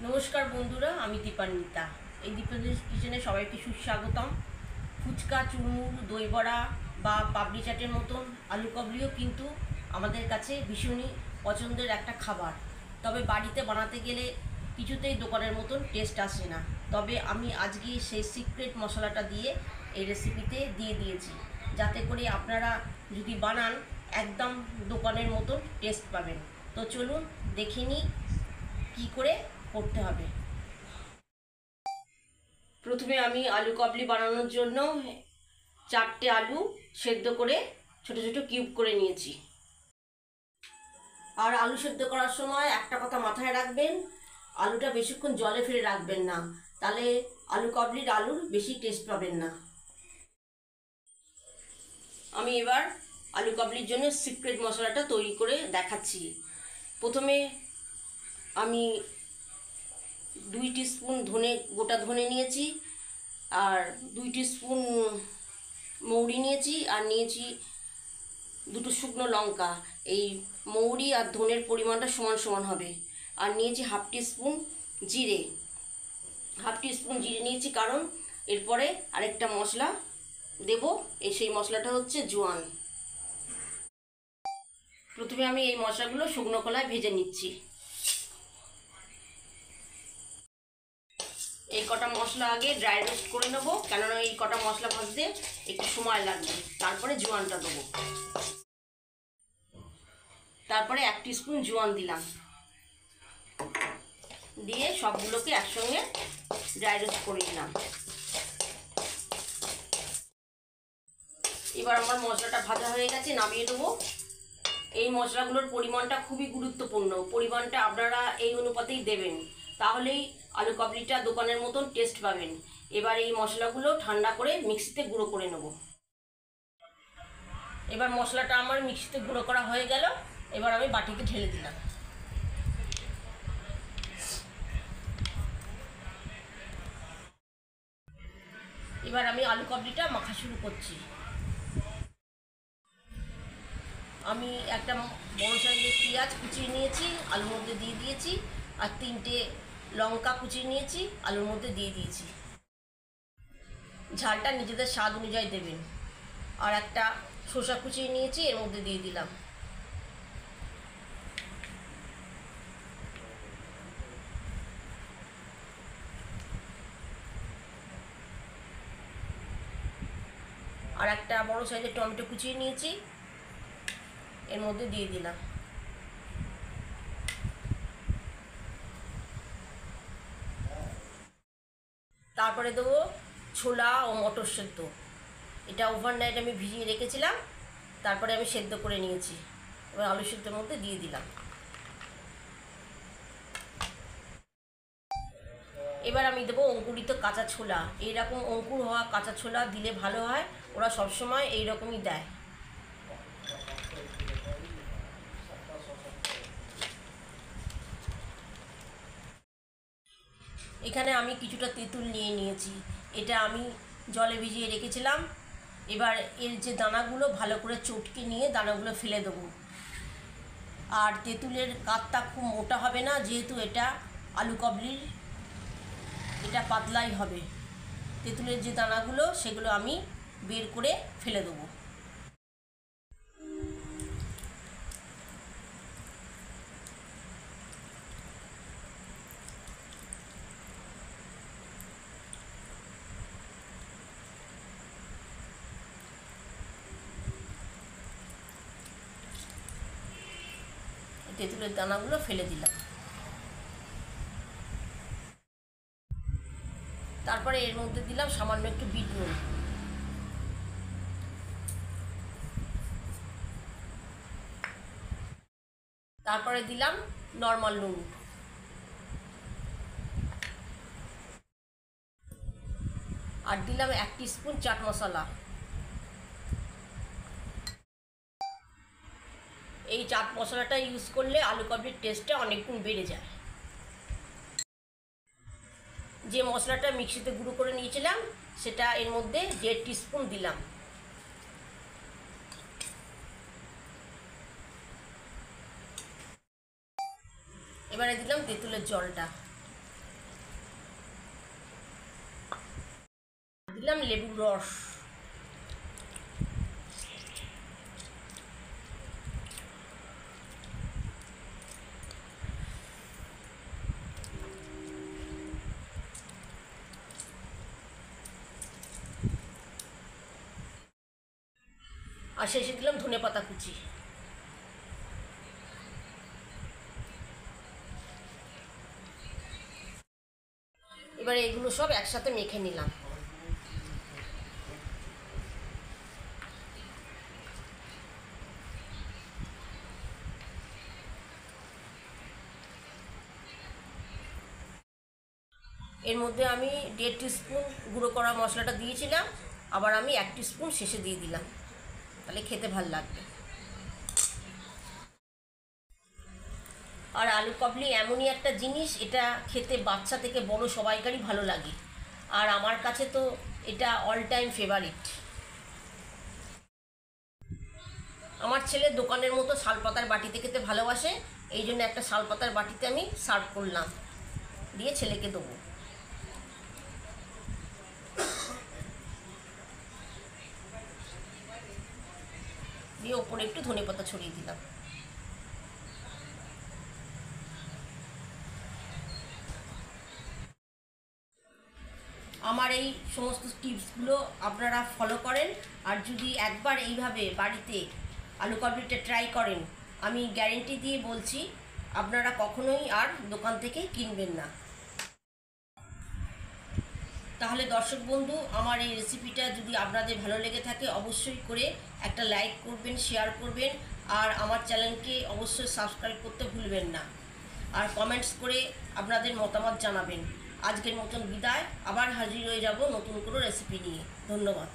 নমস্কার বন্ধুরা, আমি দীপান্বিতা। এই দীপান্বিতা কিচেনে সবাইকে সুস্বাগতম। ফুচকা, চুরমুর, দই বড়া বা পাপড়ি চাটের মতন আলু কাবলিও কিন্তু আমাদের কাছে ভীষণই পছন্দের একটা খাবার। তবে বাড়িতে বানাতে গেলে কিছুতেই দোকানের মতন টেস্ট আসে না। তবে আমি আজকে সেই সিক্রেট মশলাটা দিয়ে এই রেসিপিতে দিয়ে দিয়েছি, যাতে করে আপনারা যদি বানান একদম দোকানের মতন টেস্ট পাবেন। তো চলুন দেখে নিই কী করে করতে হবে। প্রথমে আমি আলু কাবলি বানানোর জন্য 4টে আলু সেদ্ধ করে ছোট ছোট কিউব করে নিয়েছি। আর আলু সেদ্ধ করার সময় একটা কথা মাথায় রাখবেন, আলুটা বেশিক্ষণ জলে ফেলে রাখবেন না, তাহলে আলু কাবলির আলুর বেশি টেস্ট পাবেন না। আমি এবার আলু কাবলির জন্য সিক্রেট মশলাটা তৈরি করে দেখাচ্ছি। প্রথমে আমি 2 টিস্পুন গোটা ধনে নিয়েছি, আর 2 টিস্পুন মৌরি নিয়েছি, আর নিয়েছি 2টো শুকনো লঙ্কা। এই মৌরি আর ধনের পরিমাণটা সমান সমান হবে। আর নিয়েছি হাফ টিস্পুন জিরে নিয়েছি, কারণ এরপরে আরেকটা মশলা দেব। সেই মশলাটা হচ্ছে জোয়ান। প্রথমে আমি এই মশলাগুলো শুকনো কলায় ভেজে নিচ্ছি। এই কটা মশলা আগে ড্রাই রোস্ট করে নেবো, কেননা এই কটা মশলা ভাজতে একটু সময় লাগবে। তারপরে জোয়ানটা দেবো। তারপরে 1 টিস্পুন জোয়ান দিলাম, দিয়ে সবগুলোকে একসঙ্গে ড্রাই রোস্ট করে নিলাম। এবার আমার মশলাটা ভাজা হয়ে গেছে, নামিয়ে দেবো। এই মশলাগুলোর পরিমাণটা খুবই গুরুত্বপূর্ণ, পরিমাণটা আপনারা এই অনুপাতেই দেবেন, তাহলেই আলু কাবলিটা দোকানের মতন টেস্ট পাবেন। এবার এই মশলাগুলো ঠান্ডা করে মিক্সিতে গুঁড়ো করে নেব। এবার মশলাটা আমার মিক্সিতে গুঁড়ো করা হয়ে গেল। এবার আমি বাটিতে ঢেলে দিলাম। এবার আমি আলু কাবলিটা মাখা শুরু করছি। আমি একটা বড় সাইজের পেঁয়াজ কুচিয়ে নিয়েছি, আলুর মধ্যে দিয়ে দিয়েছি। আর 3টে লঙ্কা কুচিয়ে নিয়েছি, আলুর মধ্যে দিয়ে দিয়েছি। ঝালটা নিজেদের স্বাদ অনুযায়ী দেবেন। আর একটা শসা কুচিয়ে নিয়েছি, এর মধ্যে দিয়ে দিলাম। আর একটা বড় সাইজের টমেটো কুচিয়ে নিয়েছি, এর মধ্যে দিয়ে দিলাম। তারপরে দেবো ছোলা ও মটর সেদ্ধ। এটা ওভারনাইট আমি ভিজিয়ে রেখেছিলাম, তারপরে আমি সেদ্ধ করে নিয়েছি। এবার আলু সেদ্ধের মধ্যে দিয়ে দিলাম। এবার আমি দেবো অঙ্কুরিত কাঁচা ছোলা। এইরকম অঙ্কুর হওয়া কাঁচা ছোলা দিলে ভালো হয়, ওরা সবসময় এইরকমই দেয়। এখানে আমি কিছুটা তেঁতুল নিয়ে নিয়েছি, এটা আমি জলে ভিজিয়ে রেখেছিলাম। এবার এর যে দানাগুলো ভালো করে চটকে নিয়ে দানাগুলো ফেলে দেবো। আর তেঁতুলের কাতটা খুব মোটা হবে না, যেহেতু এটা আলু কাবলির, এটা পাতলাই হবে। তেঁতুলের যে দানাগুলো সেগুলো আমি বের করে ফেলে দেবো। তেঁতুলের দানাগুলো ফেলে দিলাম। তারপরে এর মধ্যে দিলাম সামান্য একটু বিট নুন। তারপরে দিলাম নর্মাল নুন। আর দিলাম 1 টিস্পুন চাট মশলা। এই চাট মশলাটা ইউজ করলে আলু কাবলির টেস্টটা অনেক গুণ বেড়ে যায়। যে মশলাটা মিক্সিতে গুঁড়ো করে নিয়েছিলাম সেটা এর মধ্যে 1.5 টিস্পুন দিলাম। এবারে দিলাম তেঁতুলের জলটা। দিলাম লেবুর রস, আর শেষে দিলাম ধনেপাতা কুচি। এবারে এগুলো সব একসাথে মেখে নিলাম। এর মধ্যে আমি 1.5 টিস্পুন গুঁড়ো করা মশলাটা দিয়েছিলাম, আবার আমি 1 টিস্পুন শেষে দিয়ে দিলাম, তাহলে খেতে ভাল লাগবে। আর আলু কাবলি এমনই একটা জিনিস, এটা খেতে বাচ্চা থেকে বড় সবাইকারই ভালো লাগে, আর আমার কাছে তো এটা অল টাইম ফেভারিট। আমার ছেলে দোকানের মতো শালপাতার বাটিতে খেতে ভালোবাসে, এই জন্য একটা শালপাতার বাটিতে আমি সার্ভ করলাম, দিয়ে ছেলেকে দেবো। দিয়ে ওপরে একটু ধনেপাতা ছড়িয়ে দিলাম। আমার এই সমস্ত টিপসগুলো আপনারা ফলো করেন, আর যদি একবার এইভাবে বাড়িতে আলু কাবলিটা ট্রাই করেন, আমি গ্যারেন্টি দিয়ে বলছি আপনারা কখনোই আর দোকান থেকে কিনবেন না। তাহলে দর্শক বন্ধু, আমার এই রেসিপিটা যদি আপনাদের ভালো লেগে থাকে অবশ্যই করে একটা লাইক করবেন, শেয়ার করবেন, আর আমার চ্যানেলকে অবশ্যই সাবস্ক্রাইব করতে ভুলবেন না, আর কমেন্টস করে আপনাদের মতামত জানাবেন। আজকের মতন বিদায়, আবার হাজির হয়ে যাব নতুন কোনো রেসিপি নিয়ে। ধন্যবাদ।